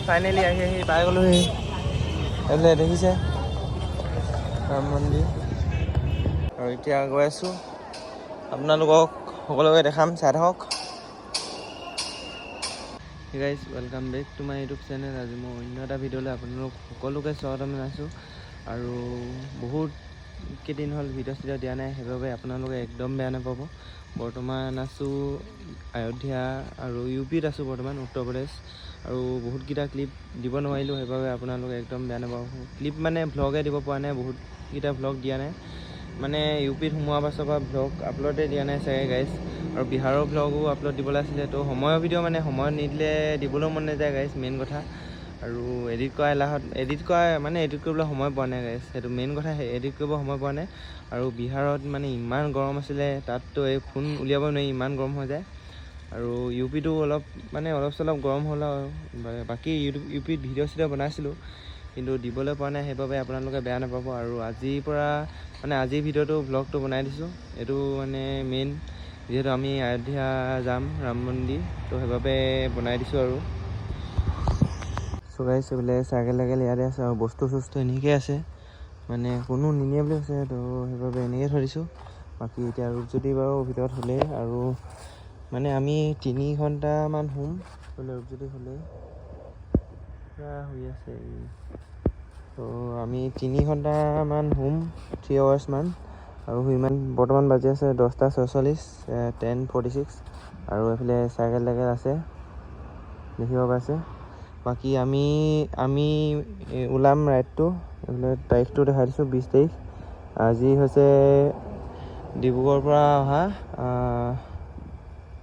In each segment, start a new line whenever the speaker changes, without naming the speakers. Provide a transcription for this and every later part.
Finally আহি পাই গ'লোহি এইফালে দেখিছে ৰাম মন্দিৰ আৰু এতিয়া গৈ আছোঁ আপোনালোকক সকলোকে দেখাম চাই থাকক। Hey guys, welcome back to my YouTube channel. আজি মই অন্য এটা ভিডিঅ'লৈ আপোনালোক সকলোকে স্বাগতম জনাইছোঁ আৰু বহুত কেইদিন হ'ল ভিডিঅ' দিয়া নাই, সেইবাবে আপোনালোকে একদম বেয়া নাপাব। বৰ্তমান আছোঁ অযোধ্যা আৰু ইউপিত আছোঁ, বৰ্তমান উত্তৰ প্ৰদেশ, আৰু বহুতকেইটা ক্লিপ দিব নোৱাৰিলোঁ, সেইবাবে আপোনালোকে একদম বেয়া নাপাব। ক্লিপ মানে ভ্লগে দিব পৰা নাই, বহুতকেইটা ভ্লগ দিয়া নাই, মানে ইউপিত সোমোৱাৰ পাছৰ পৰা ভ্লগ আপলোডে দিয়া নাই চাগে গাইজ। আৰু বিহাৰৰ ভ্লগো আপলোড দিবলৈ আছিলে, তো সময়ৰ ভিডিঅ' মানে সময়ত নিদিলে দিবলৈও মন নাযায় গাইজ, মেইন কথা। আৰু এডিট কৰা এলাহত এডিট কৰিবলৈ সময় পোৱা নাই গাইজ, সেইটো মেইন কথা। এডিট কৰিব সময় পোৱা নাই। আৰু বিহাৰত মানে ইমান গৰম আছিলে, তাততো এই ফোন উলিয়াব নোৱাৰি, ইমান গৰম হৈ যায়। আৰু ইউপিটো অলপ চলপ গৰম হ'ল আৰু বাকী ইউপিত ভিডিঅ' বনাইছিলোঁ, কিন্তু দিবলৈ পৰা নাই, সেইবাবে আপোনালোকে বেয়া নাপাব। আৰু আজিৰ ভিডিঅ'টো ভ্লগটো বনাই দিছোঁ, এইটো মানে মেইন, যিহেতু আমি অযোধ্যা যাম ৰাম মন্দিৰ, তো সেইবাবে বনাই দিছোঁ। আৰু চগাইছে বোলে চাইকেল ইয়াতে আছে, আৰু বস্তু এনেকৈ আছে, মানে কোনো নিনিয়ে বুলি কৈছে, তো সেইবাবে এনেকৈ থৈ দিছোঁ। বাকী এতিয়া ৰূপজ্যোতি বাৰু ভিতৰত হ'লেই, আৰু মানে আমি 3 ঘণ্টামান শুম বোলে, ৰূপজ্যোতি হ'লেই পূৰা শুই আছে। তো আমি 3 ঘণ্টামান শুম, 3 hours মান, আৰু ইমান বৰ্তমান বাজি আছে 10:46, 10:46, আৰু এইফালে চাইকেল আছে দেখিব পাইছে। বাকী আমি ওলাম ৰাইডটো, এইফালে তাৰিখটো দেখাই দিছোঁ, 20 তাৰিখ। আজি হৈছে ডিব্ৰুগড়ৰ পৰা অহা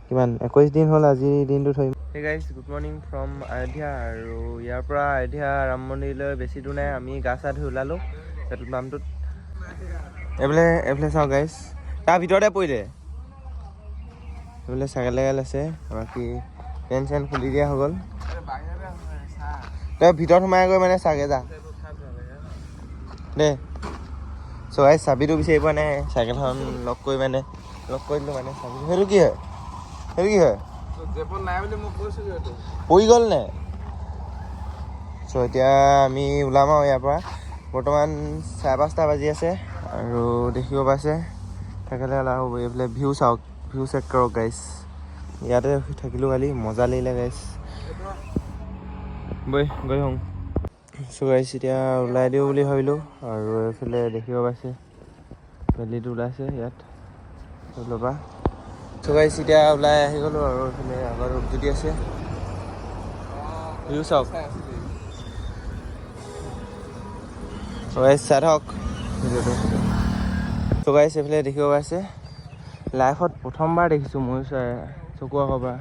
21 দিন হ'ল, আজি দিনটো থৈ। Hey guys, good morning from Ayodhya. আৰু ইয়াৰ পৰা অযোধ্যা ৰাম মন্দিৰলৈ বেছি দূৰ নাই, আমি গা চা ধুই ওলালোঁ পেট্ৰল পাম্পটোত। এইফালে চাওঁ গাইজ, তাৰ ভিতৰতে পৰিলে। এইফালে চাইকেল আছে, বাকী পেণ্ট চেণ্ট খুলি দিয়া হৈ গ'ল। তই ভিতৰত সোমাই গৈ মানে চাগে যা দে। গাইজ চাবিটো বিচাৰি পোৱা নাই, চাইকেলখন লক কৰি দিলোঁ মানে চাবি। সেইটো কি হয় পৰি গ'ল নে? এতিয়া আমি ওলাম আৰু ইয়াৰ পৰা। বৰ্তমান 5:30 বাজি আছে, আৰু দেখিব পাইছে থাকিলে হ'ব। এইফালে ভিউ চেক কৰক গাইজ, ইয়াতে থাকিলোঁ কালি, মজা লাগিলে গাইজ। গৈ হওঁ। গাইজ এতিয়া ওলাই দিওঁ বুলি ভাবিলোঁ, আৰু এইফালে দেখিব পাইছে ভেলীটো ওলাইছে ইয়াত ল'বা। গাইজ এতিয়া ওলাই আহি গ'লোঁ, আৰু এইফালে আগত ৰূপজ্যোতি আছে, ভিউ চাওক গাইজ, চাই থাকক ভিডিঅ'টো। গাইজ এইফালে দেখিব পাইছে, লাইফত প্ৰথমবাৰ দেখিছোঁ ময়ো চকু আগৰ পৰা।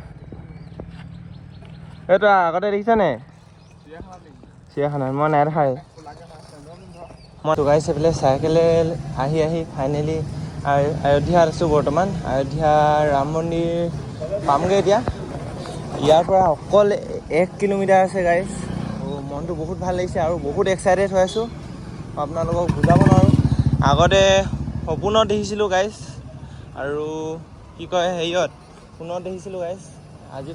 এইটো আগতে দেখিছানে? চিৰিয়াখানাত মই নাই দেখাই। মই গাইজ এইফালে চাইকেলে আহি ফাইনেলি অযোধ্যাত আছোঁ বৰ্তমান। অযোধ্যা ৰাম মন্দিৰ পামগৈ এতিয়া। ইয়াৰ পৰা অকল 1 কিলোমিটাৰ আছে গাইজ। মনটো বহুত ভাল লাগিছে, আৰু বহুত এক্সাইটেড হৈ আছোঁ, আপোনালোকক বুজাব নোৱাৰোঁ। আগতে সপোনত দেখিছিলোঁ গাইজ, আৰু ফোনত দেখিছিলোঁ গাইজ। আজি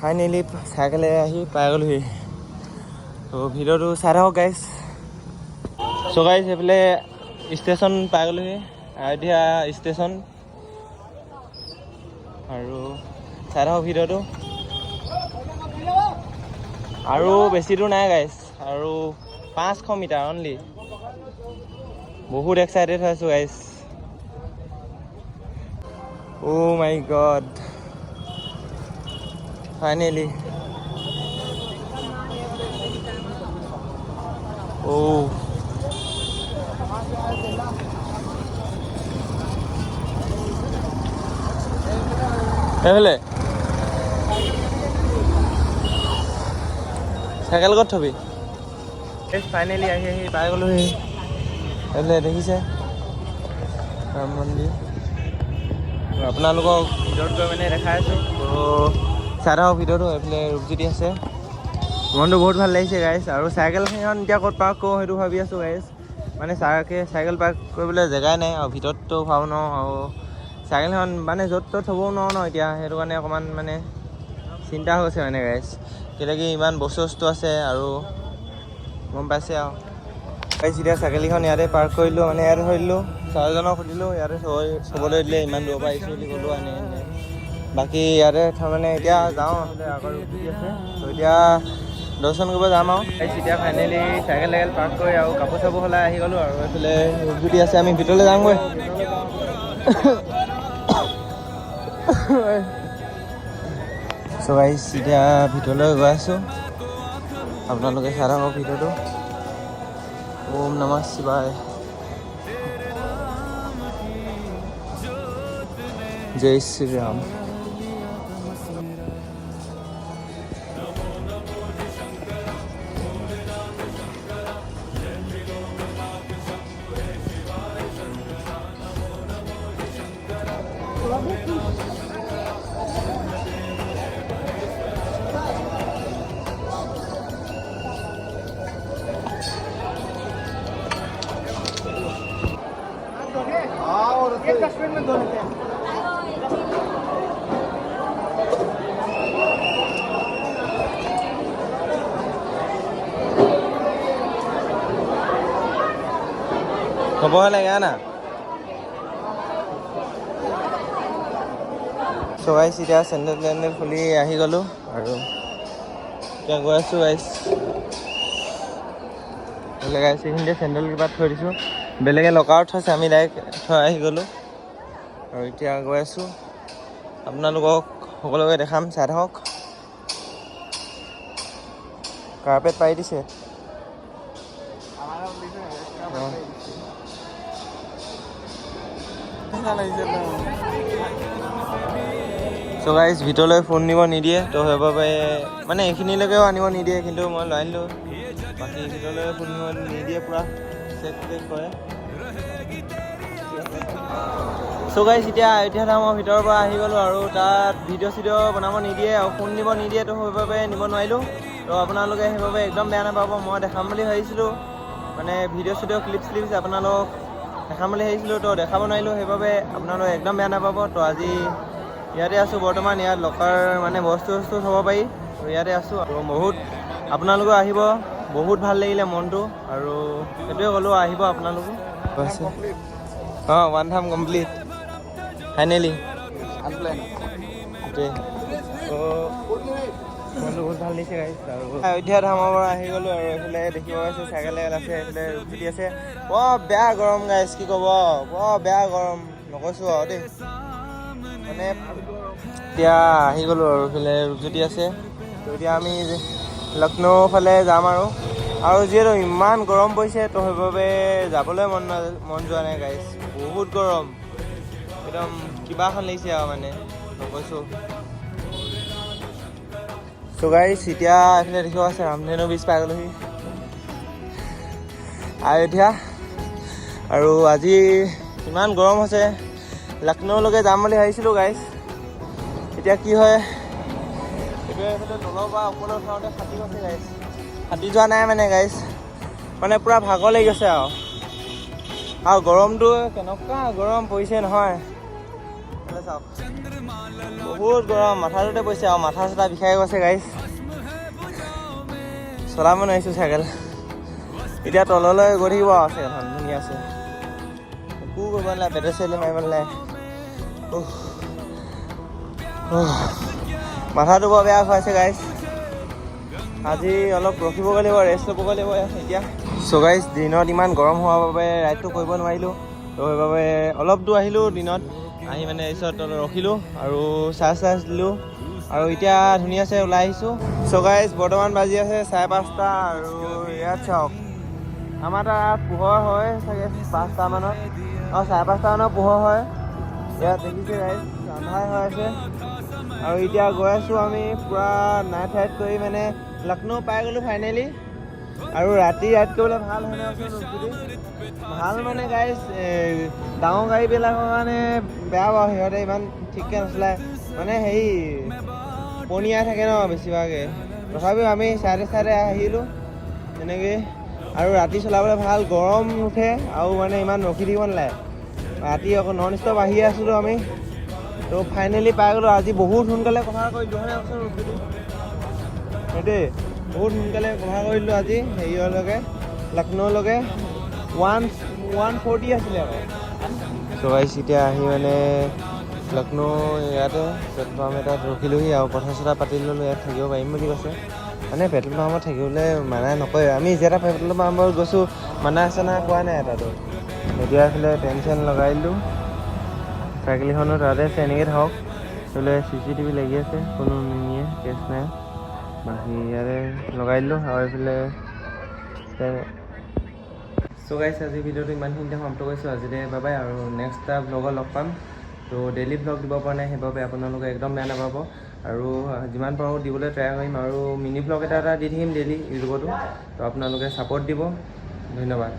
ফাইনেলি চাইকেলে আহি পাই গ'লোহি। তো ভিডিঅ'টো চাই থাকক গাইজ। গাইজ এইফালে ষ্টেচন পাই গ'লোহি, অযোধ্যা ষ্টেচন, আৰু চাই থাকক ভিডিঅ'টো। আৰু বেছি দূৰ নাই গাইজ, আৰু 500 মিটাৰ অনলি। বহুত এক্সাইটেড হৈ আছোঁ গাইজ। অ' মাই গড, ফাইনেলি। এইফালে চাইকেল ক'ত থবি? ফাইনেলি আহি পাই গ'লোহি, এইফালে দেখিছে ৰাম মন্দিৰ। আপোনালোকক ভিতৰত গৈ দেখাই আছোঁ, তো চাই থাকক ভিডিঅ'টো। এইফালে ৰূপজ্যোতি আছে, মনটো বহুত ভাল লাগিছে গাইজ। আৰু চাইকেলখন এতিয়া ক'ত পাৰ্ক কৰোঁ সেইটো ভাবি আছোঁ গাইজ, মানে চাইকেল পাৰ্ক কৰিবলৈ জেগাই নাই, আৰু ভিতৰততো ভাও নোৱাৰোঁ, আৰু চাইকেলখন য'ত ত'ত থ'বও নোৱাৰোঁ ন এতিয়া, সেইটো কাৰণে অকণমান চিন্তা হৈছে মানে গাইজ, কেলেকি ইমান বস্তু আছে আৰু গম পাইছে আৰু গাইজ। এতিয়া চাইকেলখন ইয়াতে পাৰ্ক কৰিলোঁ, মানে ইয়াতে থৈ দিলোঁ। ছাৰজনক সুধিলোঁ, ইয়াতে চবলৈ দিলে, ইমান দূৰৰ পৰা আহিছোঁ বুলি ক'লোঁ। এনে বাকী ইয়াতে মানে এতিয়া যাওঁ, আগৰ ৰূপগুটি আছে ত' এতিয়া দৰ্শন কৰিব যাম আৰু এতিয়া ফাইনেলি চাইকেল পাৰ্ক কৰি আৰু কাপোৰ চাপোৰ সলাই আহি গ'লোঁ। আৰু এইফালে ৰূপগুটি আছে, আমি ভিতৰলৈ যামগৈ। চ' গাইজ এতিয়া ভিতৰলৈ গৈ আছোঁ, আপোনালোকে চাই থাকক ভিডিঅ'টো। ওম নমঃ শিৱায়, জয় শ্ৰীৰাম। एक डस्टबिन में दो लेते हैं। खबर लगा ना চ' গাইছ এতিয়া চেণ্ডেল খুলি আহি গ'লোঁ আৰু এতিয়া গৈ আছোঁ গাইছ। গাইছ এইখিনিতে চেণ্ডেল কিবা থৈ দিছোঁ, বেলেগে লকাৰত থৈছে, আমি ডাইৰেক্ট থৈ আহি গ'লোঁ আৰু এতিয়া গৈ আছোঁ। আপোনালোকক সকলোকে দেখাম, চাই থাকক। কাৰ্পেট পাৰি দিছে। চ' গাইজ ভিতৰলৈ ফোন নিব নিদিয়ে, তো সেইবাবে মানে এইখিনিলৈকেও আনিব নিদিয়ে, কিন্তু মই লৈ আনিলোঁ। বাকী ভিতৰলৈ ফোন নিব নিদিয়ে, পূৰা চেক কৰে। চ' গাইজ এতিয়া মই ভিতৰৰ পৰা আহি গ'লোঁ আৰু তাত ভিডিঅ' চিডিঅ' বনাব নিদিয়ে আৰু ফোন নিব নিদিয়ে, তো সেইবাবে নিব নোৱাৰিলোঁ। তো আপোনালোকে সেইবাবে একদম বেয়া নাপাব, মই দেখাম বুলি ভাবিছিলোঁ, মানে ভিডিঅ' চিডিঅ' ক্লিপ আপোনালোক দেখাম বুলি ভাবিছিলোঁ, তো দেখাব নোৱাৰিলোঁ, সেইবাবে আপোনালোকে একদম বেয়া নাপাব। তো আজি ইয়াতে আছোঁ বৰ্তমান, ইয়াত লকাৰ মানে বস্তু থ'ব পাৰি, তো ইয়াতে আছোঁ আৰু বহুত আপোনালোকেও আহিব, বহুত ভাল লাগিলে মনটো, আৰু সেইটোৱে ক'লোঁ, আহিব আপোনালোকো। অঁ, ওৱান টাইম কমপ্লিট ফাইনেলি সেইটোৱে। মনটো বহুত ভাল লাগিছে গাইছ। আৰু অযোধ্যা ধামৰ পৰা আহি গ'লোঁ আৰু এইফালে দেখিব পাইছোঁ চাইকেল আছে, এইফালে ৰূপগুটি আছে। বৰ বেয়া গৰম গাইছ, কি ক'ব, বৰ বেয়া গৰম, নকৈছোঁ আৰু দেই। মানে এতিয়া আহি গ'লোঁ আৰু এইফালে ৰূপজ্যোতি আছে, তো এতিয়া আমি লক্ষ্ণৌ ফালে যাম আৰু যিহেতু ইমান গৰম পৰিছে, তো সেইবাবে যাবলৈ মন যোৱা নাই গাইছ, বহুত গৰম, একদম কিবাখন লাগিছে আৰু মানে নকৈছোঁ। চ' গাইছ এতিয়া এইফালে দেখিব আছে ৰামধেনু ব্ৰীজ পাই গ'লোহি, অযোধ্যা। আৰু আজি ইমান গৰম হৈছে, লক্ষ্ণৌলৈকে যাম বুলি ভাবিছিলোঁ গাইছ, এতিয়া কি হয় এইটোৱে। এইফালে তলৰ পৰা ওপৰলৈ উঠাওঁতে ফাটি গৈছে গাইছ, ফাটি যোৱা নাই মানে গাইছ, মানে পূৰা ভাগৰ লাগি গৈছে আৰু গৰমটো কেনেকুৱা গৰম পৰিছে নহয়, চাওক বহুত গৰম, মাথাটোতে পৰিছে আৰু মাথা চাথা বিষাই গৈছে গাইছ। চলাব নোৱাৰিছোঁ চাইকেল, এতিয়া তললৈ গৈ থাকিব আৰু চাইকেলখন ধুনীয়া আছে, একো কৰিব নালাগে, বেটেৰী চেটেৰী মাৰিব নালাগে। মাথাটো বৰ বেয়া খুৱাইছে গাইছ, আজি অলপ ৰখিবগৈ লাগিব, ৰেষ্ট ল'বগৈ লাগিব এতিয়া। চ' গাইছ দিনত ইমান গৰম হোৱাৰ বাবে ৰাইডটো কৰিব নোৱাৰিলোঁ, তো সেইবাবে অলপ দূৰ আহিলোঁ দিনত, আহি মানে পিছত ৰখিলোঁ আৰু চাৰ্জ দিলোঁ আৰু এতিয়া ধুনীয়াছে ওলাই আহিছোঁ। চ' গাইছ বৰ্তমান বাজি আছে 5:30 আৰু ইয়াত চাওক আমাৰ তাত পোহৰ হয় চাগে 5টামানত, 5:30মানত পোহৰ হয়, ইয়াত দেখিছে গাইছ আন্ধাৰ হৈ আছে। আৰু এতিয়া গৈ আছোঁ আমি পূৰা নাইট ৰাইড কৰি, মানে লক্ষ্ণৌ পাই গ'লোঁ ফাইনেলি। আৰু ৰাতি ৰাইড কৰিবলৈ ভাল হয় নহয় ভাল, মানে গাইছ ডাঙৰ গাড়ীবিলাকৰ কাৰণে বেয়া বাৰু, সিহঁতে ইমান ঠিককৈ নচলায়, মানে হেৰি পনীয়াই থাকে ন বেছিভাগে, তথাপিও আমি চাইডে আহিলোঁ তেনেকৈ। আৰু ৰাতি চলাবলৈ ভাল, গৰম নুঠে আৰু মানে ইমান ৰখি থাকিব নালাগে। ৰাতি আকৌ নন ষ্টপ আহিয়ে আছিলোঁ আমি, তো ফাইনেলি পাই গ'লোঁ। আজি বহুত সোনকালে কভাৰ কৰিলোঁ হয় সেইটোৱে বহুত সোনকালে কভাৰ কৰিলোঁ আজি হেৰিয়লৈকে লক্ষ্ণৌলৈকে 140 আছিলে আকৌ। চ' গাইছ এতিয়া আহি মানে লক্ষ্ণৌ ইয়াতে প্লেটফৰ্ম এটাত ৰখিলোহি আৰু কথা চথা পাতি ল'লোঁ। ইয়াত থাকিব পাৰিম বুলি কৈছে। মানে পেট্ৰল পাম্পত থাকিবলৈ মানা নকৰে। আমি যেটা পেট্ৰল পাম্পত গৈছোঁ মানা চানা কোৱা নাই এটাতো। এতিয়া এইফালে টেনশ্যন লগাই দিলোঁ চাইকেলখনো তাতে আছে এনেকৈ থাকক। এইফালে CCTV লাগি আছে, কোনো নিনিয়ে, কেছ নাই। বাকী ইয়াতে লগাই দিলোঁ আৰু এইফালে চ' গাইছ আজি ভিডিঅ'টো ইমানখিনিতে সমাপ্ত কৰিছোঁ। আজিলৈ বাই বাই আৰু নেক্সট এটা ব্লগত লগ পাম। তো ডেইলি ব্লগ দিব পৰা নাই সেইবাবে আপোনালোকে একদম বেয়া নাপাব আৰু যিমান পাৰোঁ দিবলৈ ট্ৰাই কৰিম আৰু মিনি ব্লগ এটা দি থাকিম ডেইলি ইউটিউবতো। তো আপোনালোকে ছাপোৰ্ট দিব। ধন্যবাদ।